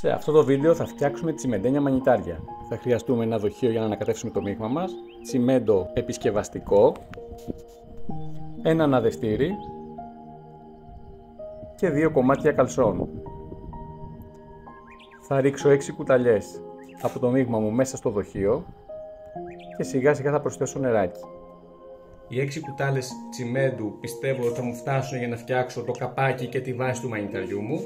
Σε αυτό το βίντεο θα φτιάξουμε τσιμεντένια μανιτάρια. Θα χρειαστούμε ένα δοχείο για να ανακατεύσουμε το μείγμα μας, τσιμέντο επισκευαστικό, ένα αναδευτήρι και 2 κομμάτια καλσόν. Θα ρίξω 6 κουταλιές από το μείγμα μου μέσα στο δοχείο και σιγά σιγά θα προσθέσω νεράκι. Οι 6 κουτάλες τσιμέντου πιστεύω ότι θα μου φτάσουν για να φτιάξω το καπάκι και τη βάση του μανιταριού μου.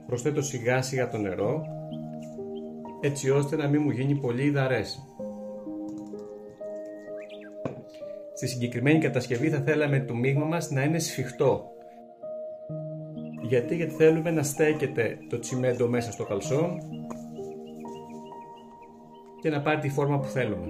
Προσθέτω σιγά σιγά το νερό, έτσι ώστε να μην μου γίνει πολύ υδαρές. Στη συγκεκριμένη κατασκευή θα θέλαμε το μείγμα μας να είναι σφιχτό. Γιατί θέλουμε να στέκεται το τσιμέντο μέσα στο καλσόν και να πάρει τη φόρμα που θέλουμε.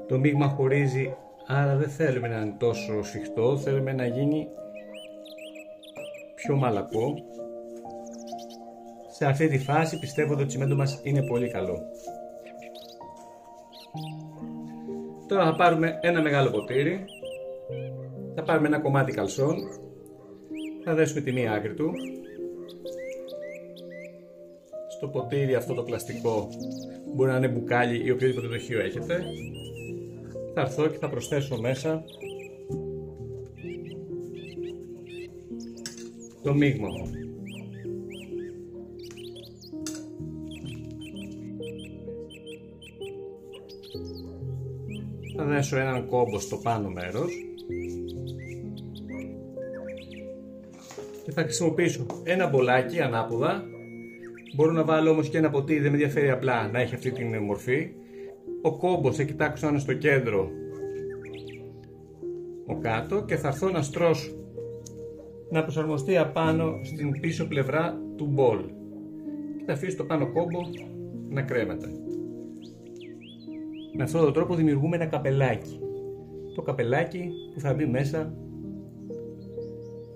Το μείγμα χωρίζει, άρα δεν θέλουμε να είναι τόσο σφιχτό, θέλουμε να γίνει πιο μαλακό. Σε αυτή τη φάση πιστεύω ότι το τσιμέντο μας είναι πολύ καλό. Τώρα θα πάρουμε ένα μεγάλο ποτήρι, θα πάρουμε ένα κομμάτι καλσόν, θα δέσουμε τη μία άκρη του. Στο ποτήρι αυτό το πλαστικό μπορεί να είναι μπουκάλι ή οποιοδήποτε δοχείο έχετε. Θα έρθω και θα προσθέσω μέσα το μείγμα μου. Θα δέσω έναν κόμπο στο πάνω μέρος και θα χρησιμοποιήσω ένα μπολάκι ανάποδα. Μπορώ να βάλω όμως και ένα ποτήρι, δεν με ενδιαφέρει, απλά να έχει αυτή την μορφή. Ο κόμπος θα κοιτάξω να είναι στο κέντρο ο κάτω και θα έρθω να στρώσω να προσαρμοστεί απάνω στην πίσω πλευρά του μπολ και θα αφήσω το πάνω κόμπο να κρέμεται. Με αυτόν τον τρόπο δημιουργούμε ένα καπελάκι. Το καπελάκι που θα μπει μέσα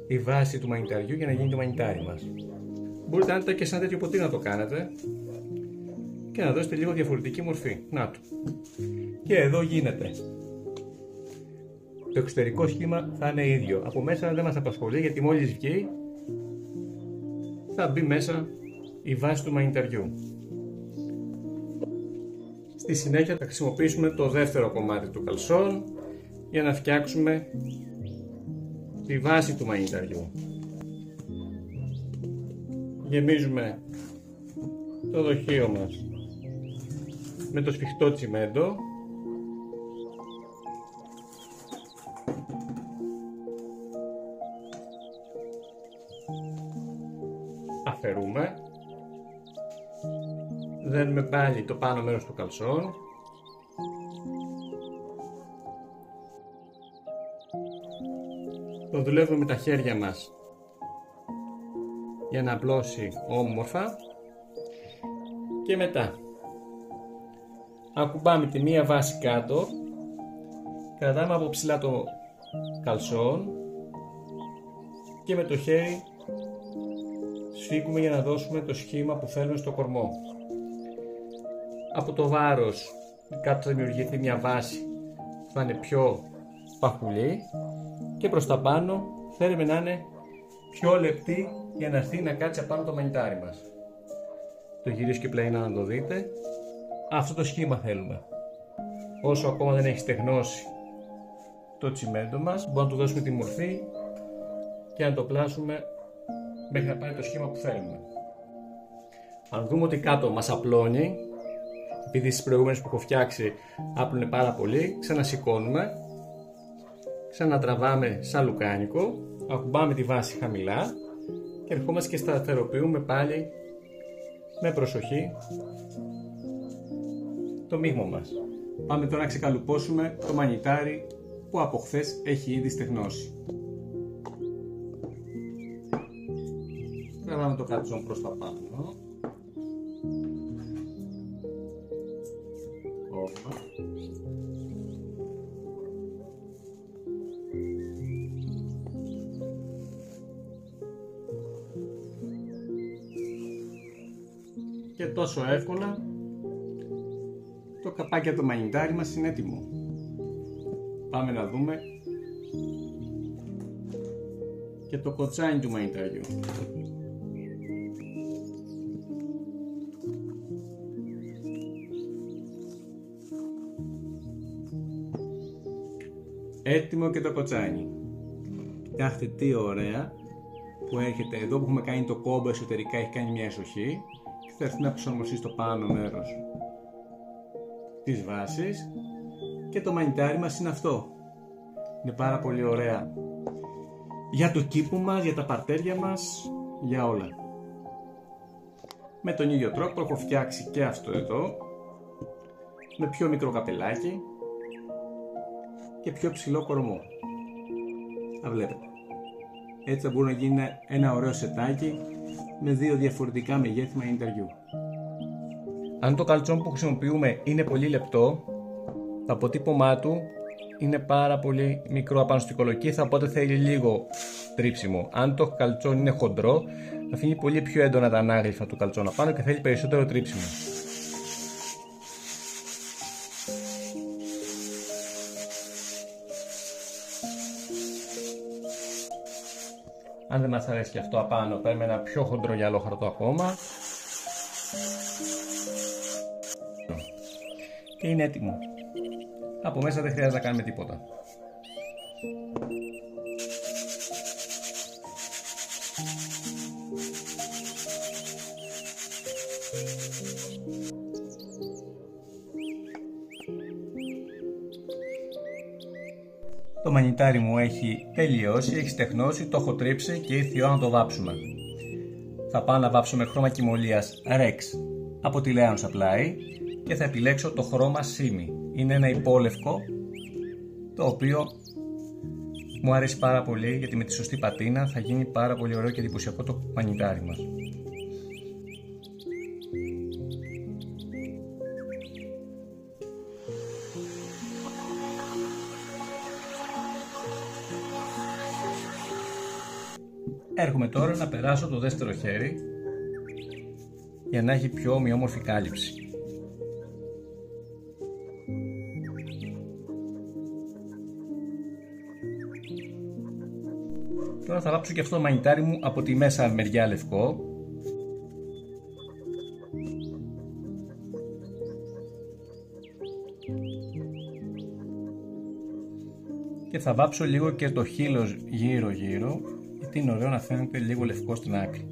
η βάση του μανιταριού για να γίνει το μανιτάρι μας. Μπορείτε να δείτε και σαν τέτοιο ποτήρι να το κάνετε και να δώσετε λίγο διαφορετική μορφή. Να το. Και εδώ γίνεται. Το εξωτερικό σχήμα θα είναι ίδιο. Από μέσα δεν μας απασχολεί, γιατί μόλις βγει θα μπει μέσα η βάση του μανιταριού. Στη συνέχεια θα χρησιμοποιήσουμε το δεύτερο κομμάτι του καλσόν για να φτιάξουμε τη βάση του μανιταριού. Γεμίζουμε το δοχείο μας με το σφιχτό τσιμέντο. Αφαιρούμε. Δένουμε πάλι το πάνω μέρος του καλσόν. Το δουλεύουμε με τα χέρια μας για να απλώσει όμορφα και μετά ακουμπάμε τη μία βάση κάτω, κρατάμε από ψηλά το καλσόν και με το χέρι σφίγγουμε για να δώσουμε το σχήμα που θέλουμε στο κορμό. Από το βάρος κάτω θα δημιουργηθεί μια βάση που θα είναι πιο παχουλή και προς τα πάνω θέλουμε να είναι πιο λεπτή για να έρθει να κάτσει απάνω το μανιτάρι μας. Το γυρίζω και πλέον να το δείτε. Αυτό το σχήμα θέλουμε. Όσο ακόμα δεν έχει στεγνώσει το τσιμέντο μας, μπορούμε να του δώσουμε τη μορφή και να το πλάσουμε μέχρι να πάρει το σχήμα που θέλουμε. Αν δούμε ότι κάτω μας απλώνει, επειδή στις προηγούμενες που έχω φτιάξει άπλωνε πάρα πολύ, ξανασηκώνουμε, ξανατραβάμε σαν λουκάνικο, ακουμπάμε τη βάση χαμηλά και ερχόμαστε και σταθεροποιούμε πάλι με προσοχή το μείγμα μας. Πάμε τώρα να ξεκαλουπώσουμε το μανιτάρι που από χθες έχει ήδη στεγνώσει. Τραβάμε το καλσόν προς τα πάνω. Και τόσο εύκολα Το καπάκι από το μανιτάρι μας είναι έτοιμο. Πάμε να δούμε και το κοτσάνι του μανιταριού. Έτοιμο και το κοτσάνι. Κοιτάξτε τι ωραία που έρχεται εδώ που έχουμε κάνει το κόμπο εσωτερικά, έχει κάνει μια εσοχή και θα έρθει να προσαρμοστεί στο πάνω μέρος της βάσης και το μανιτάρι μας είναι αυτό. Είναι πάρα πολύ ωραία για το κήπο μας, για τα παρτέρια μας, για όλα. Με τον ίδιο τρόπο έχω φτιάξει και αυτό εδώ με πιο μικρό καπελάκι και πιο ψηλό κορμό. Θα βλέπετε. Έτσι θα μπορεί να γίνει ένα ωραίο σετάκι με δύο διαφορετικά μεγέθη μανιταριού. Αν το καλτσόν που χρησιμοποιούμε είναι πολύ λεπτό, το αποτύπωμά του είναι πάρα πολύ μικρό απάνω στη κολοκύθα, οπότε θέλει λίγο τρίψιμο. Αν το καλτσόν είναι χοντρό, αφήνει πολύ πιο έντονα τα ανάγλυφα του καλτσόν απάνω και θέλει περισσότερο τρίψιμο. Αν δεν μας αρέσει και αυτό απάνω, παίρνουμε ένα πιο χοντρό γυαλό χαρτό ακόμα. Και είναι έτοιμο. Από μέσα δεν χρειάζεται να κάνουμε τίποτα. Το μανιτάρι μου έχει τελειώσει, έχει στεγνώσει, το έχω τρίψει και ήρθε η ώρα να το βάψουμε. Θα πάω να βάψω με χρώμα κοιμωλίας Rex από τη Leon Supply και θα επιλέξω το χρώμα Simi. Είναι ένα υπόλευκο το οποίο μου αρέσει πάρα πολύ γιατί με τη σωστή πατίνα θα γίνει πάρα πολύ ωραίο και εντυπωσιακό το μανιτάρι μας. Έρχομαι τώρα να περάσω το δεύτερο χέρι για να έχει πιο ομοιόμορφη κάλυψη. Τώρα θα βάψω και αυτό το μανιτάρι μου από τη μέσα μεριά λευκό. Και θα βάψω λίγο και το χείλος γύρω γύρω, γιατί είναι ωραίο να φαίνεται λίγο λευκό στην άκρη.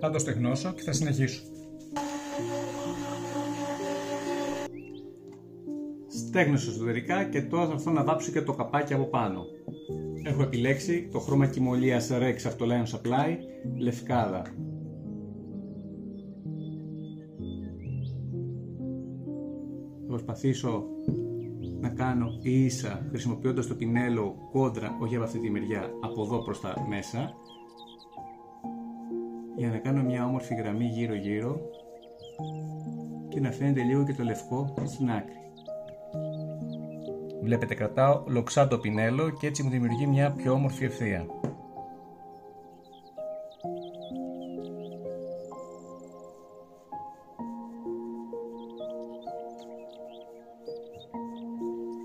Θα το στεγνώσω και θα συνεχίσω. Στέγνωσα εσωτερικά και τώρα θα έρθω να βάψω και το καπάκι από πάνω. Έχω επιλέξει το χρώμα κοιμωλίας Rex από το Leon Supply, λευκάδα. Θα προσπαθήσω να κάνω ίσα χρησιμοποιώντας το πινέλο κόντρα, όχι από αυτή τη μεριά, από εδώ προς τα μέσα, για να κάνω μια όμορφη γραμμή γύρω γύρω και να φαίνεται λίγο και το λευκό στην άκρη. Βλέπετε, κρατάω λοξά το πινέλο και έτσι μου δημιουργεί μια πιο όμορφη ευθεία.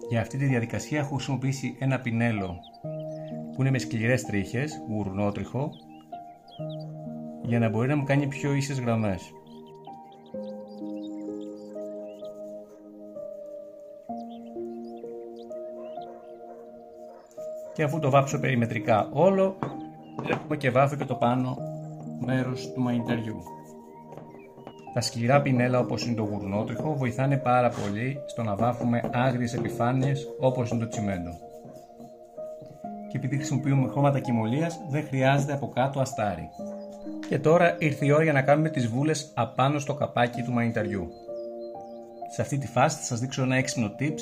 Για αυτή τη διαδικασία έχω χρησιμοποιήσει ένα πινέλο που είναι με σκληρές τρίχες, γουρνότριχο, για να μπορεί να μου κάνει πιο ίσες γραμμές. Και αφού το βάψω περιμετρικά όλο, έχουμε και βάφω και το πάνω μέρος του μανιταριού. Τα σκληρά πινέλα όπως είναι το γουρνότριχο βοηθάνε πάρα πολύ στο να βάφουμε άγριες επιφάνειες όπως είναι το τσιμέντο. Και επειδή χρησιμοποιούμε χρώματα κοιμωλίας δεν χρειάζεται από κάτω αστάρι. Και τώρα ήρθε η ώρα για να κάνουμε τις βούλες απάνω στο καπάκι του μανιταριού. Σε αυτή τη φάση θα σας δείξω ένα έξυπνο tips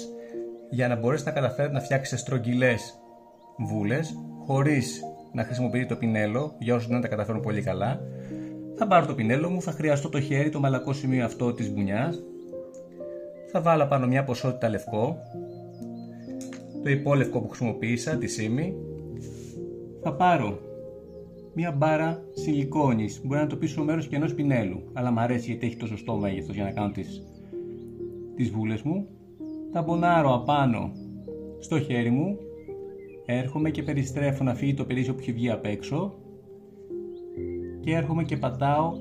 για να μπορέσετε να καταφέρετε να φτιάξετε στρογγυλές βούλες χωρίς να χρησιμοποιείτε το πινέλο, για όσους δεν τα καταφέρουν πολύ καλά. Θα πάρω το πινέλο μου, θα χρειαστώ το χέρι, το μαλακό σημείο αυτό της μπουνιάς. Θα βάλω πάνω μια ποσότητα λευκό, το υπόλευκο που χρησιμοποίησα, τη Simi. Θα πάρω μια μπάρα σιλικόνης. Μπορεί να το πίσω μέρος και ενός πινέλου, αλλά μου αρέσει γιατί έχει το σωστό μέγεθος για να κάνω τις βούλες μου. Τα μπονάρω απάνω στο χέρι μου, έρχομαι και περιστρέφω να φύγει το περίσσιο που έχει βγει απ' έξω και έρχομαι και πατάω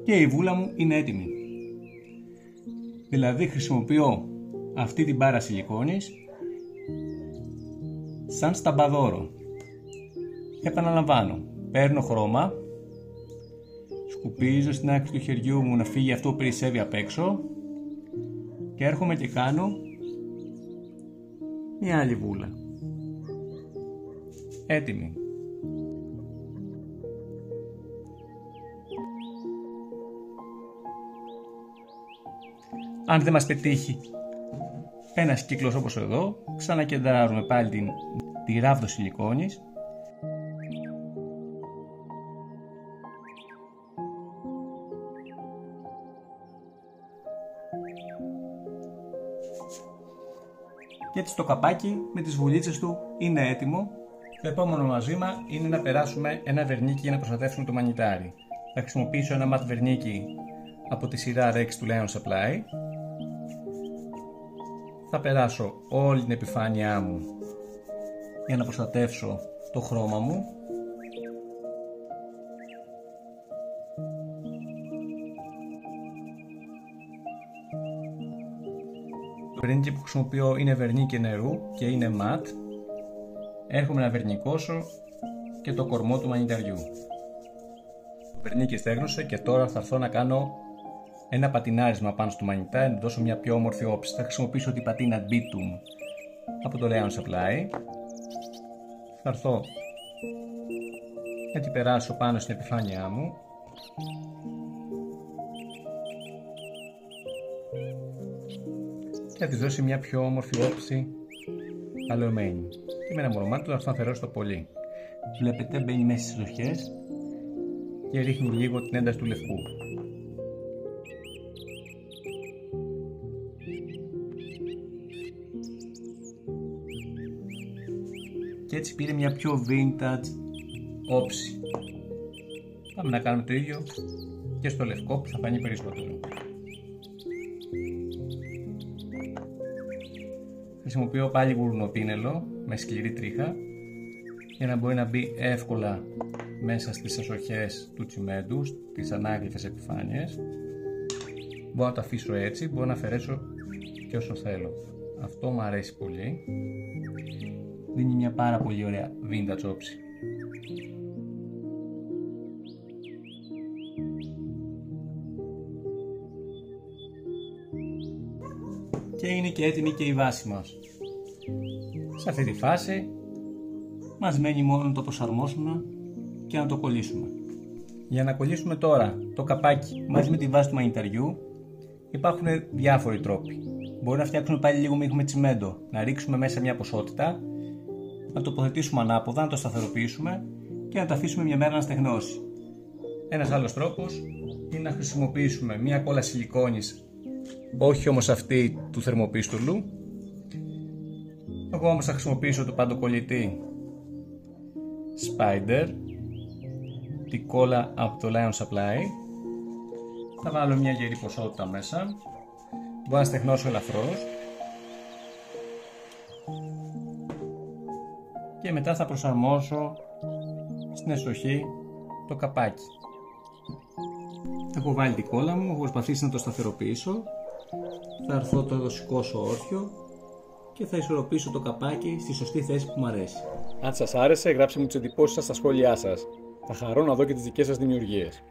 και η βούλα μου είναι έτοιμη. Δηλαδή χρησιμοποιώ αυτή την μπάρα σιλικόνης σαν σταμπαδόρο. Επαναλαμβάνω, παίρνω χρώμα, σκουπίζω στην άκρη του χεριού μου να φύγει αυτό που περισσεύει απ' έξω και έρχομαι και κάνω μια άλλη βούλα. Έτοιμη. Αν δεν μας πετύχει ένας κύκλος όπως εδώ, ξανακεντράρουμε πάλι τη ράβδο σιλικόνης και έτσι το καπάκι με τις βουλίτσες του είναι έτοιμο. Το επόμενο μας βήμα είναι να περάσουμε ένα βερνίκι για να προστατεύσουμε το μανιτάρι. Θα χρησιμοποιήσω ένα ματ βερνίκι από τη σειρά Rex του Lion Supply. Θα περάσω όλη την επιφάνειά μου για να προστατεύσω το χρώμα μου. Το βερνίκι που χρησιμοποιώ είναι βερνίκι νερού και είναι ματ. Έρχομαι να βερνικώσω και το κορμό του μανιταριού. Το βερνίκι στέγνωσε και τώρα θα έρθω να κάνω ένα πατινάρισμα πάνω στο μανιτάρι, να δώσω μια πιο όμορφη όψη. Θα χρησιμοποιήσω την πατίνα Bitum από το Lion Supply. Θα έρθω να την περάσω πάνω στην επιφάνειά μου. Και θα της δώσει μια πιο όμορφη όψη παλαιωμένη. Και με ένα μορομάτι θα έρθω να αφαιρώσω το πολύ. Βλέπετε, μπαίνει μέσα στις ροχές και ρίχνει λίγο την ένταση του λευκού. Και έτσι πήρε μια πιο vintage όψη. Πάμε να κάνουμε το ίδιο και στο λευκό που θα φανεί περισσότερο. Χρησιμοποιώ πάλι γουρνοπίνελο με σκληρή τρίχα για να μπορεί να μπει εύκολα μέσα στις εσοχές του τσιμέντου, στις ανάγλυφες επιφάνειες. Μπορώ να το αφήσω έτσι, μπορώ να αφαιρέσω και όσο θέλω. Αυτό μου αρέσει πολύ. Δίνει μια πάρα πολύ ωραία vintage όψη. Και είναι και έτοιμη και η βάση μας. Σε αυτή τη φάση μας μένει μόνο να το προσαρμόσουμε και να το κολλήσουμε. Για να κολλήσουμε τώρα το καπάκι μαζί με τη βάση του μανιταριού υπάρχουν διάφοροι τρόποι. Μπορεί να φτιάξουμε πάλι λίγο μύχο με τσιμέντο, να ρίξουμε μέσα μια ποσότητα, να το τοποθετήσουμε ανάποδα, να το σταθεροποιήσουμε και να το αφήσουμε μια μέρα να στεγνώσει. Ένας άλλος τρόπος είναι να χρησιμοποιήσουμε μια κόλλα σιλικόνης, όχι όμως αυτή του θερμοπίστολου. Εγώ όμως θα χρησιμοποιήσω το παντοκολλητή Spider, την κόλλα από το Lion Supply. Θα βάλω μια γερή ποσότητα μέσα, μπορώ να στεγνώσω ελαφρώς και μετά θα προσαρμόσω στην εσοχή το καπάκι. Έχω βάλει την κόλλα μου, έχω προσπαθήσει να το σταθεροποιήσω. Θα έρθω το σηκώσω όρθιο και θα ισορροπήσω το καπάκι στη σωστή θέση που μου αρέσει. Αν σας άρεσε, γράψτε μου τις εντυπώσεις σας στα σχόλιά σας. Θα χαρώ να δω και τις δικές σας δημιουργίες.